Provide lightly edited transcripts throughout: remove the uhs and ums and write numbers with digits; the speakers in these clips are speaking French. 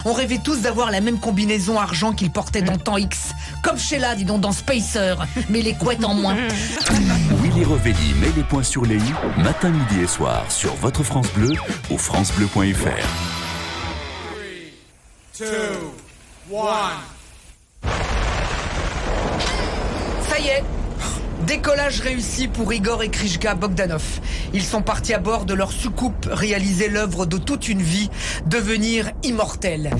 On rêvait tous d'avoir la même combinaison argent qu'il portait dans Temps X. Comme Sheila, dis donc, dans Spacer, mais les couettes en moins. Willy Revelli met les points sur les i, matin, midi et soir, sur votre France Bleu ou francebleu.fr. 3, 2, 1... Ça y est, décollage réussi pour Igor et Krishka Bogdanov. Ils sont partis à bord de leur soucoupe réaliser l'œuvre de toute une vie, devenir immortel.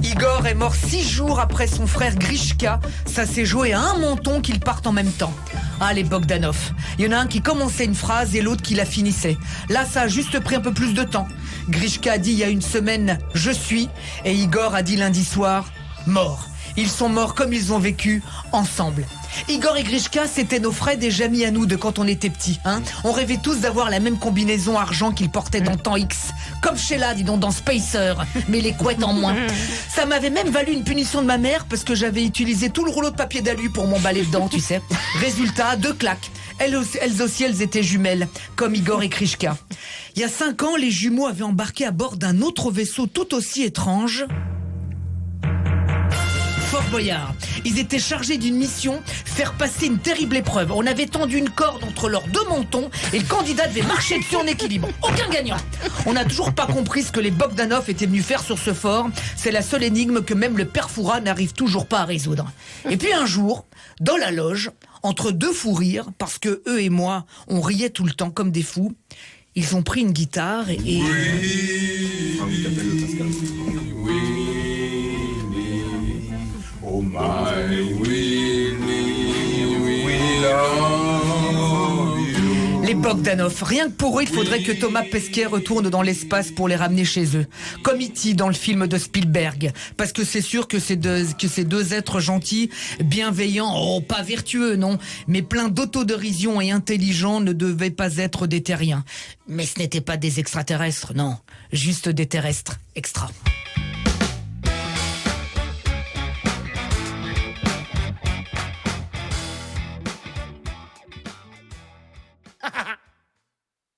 Igor est mort 6 jours après son frère Grishka. Ça s'est joué à un menton qu'ils partent en même temps. Ah, les Bogdanov. Il y en a un qui commençait une phrase et l'autre qui la finissait. Là, ça a juste pris un peu plus de temps. Grishka a dit il y a une semaine « je suis » et Igor a dit lundi soir « mort ». Ils sont morts comme ils ont vécu, ensemble. Igor et Grishka, c'était nos frères et amis à nous de quand on était petits. Hein. On rêvait tous d'avoir la même combinaison argent qu'ils portaient dans Temps X. Comme Sheila, dis donc, dans Spacer, mais les couettes en moins. Ça m'avait même valu une punition de ma mère parce que j'avais utilisé tout le rouleau de papier d'alu pour m'emballer dedans, tu sais. Résultat, 2 claques. Elles aussi, elles étaient jumelles, comme Igor et Krishka. Il y a 5 ans, les jumeaux avaient embarqué à bord d'un autre vaisseau tout aussi étrange. Fort Boyard. Ils étaient chargés d'une mission, faire passer une terrible épreuve. On avait tendu une corde entre leurs 2 mentons et le candidat devait marcher dessus en équilibre. Aucun gagnant. On n'a toujours pas compris ce que les Bogdanov étaient venus faire sur ce fort. C'est la seule énigme que même le père Fouras n'arrive toujours pas à résoudre. Et puis un jour, dans la loge, entre 2 fous rires, parce que eux et moi, on riait tout le temps comme des fous, ils ont pris une guitare et... Oh my Willy, we love you. Les Bogdanov, rien que pour eux, il faudrait que Thomas Pesquet retourne dans l'espace pour les ramener chez eux. Comme E.T. dans le film de Spielberg. Parce que c'est sûr que ces deux êtres gentils, bienveillants, oh, pas vertueux, non, mais pleins d'autodérision et intelligents ne devaient pas être des terriens. Mais ce n'étaient pas des extraterrestres, non, juste des terrestres extra.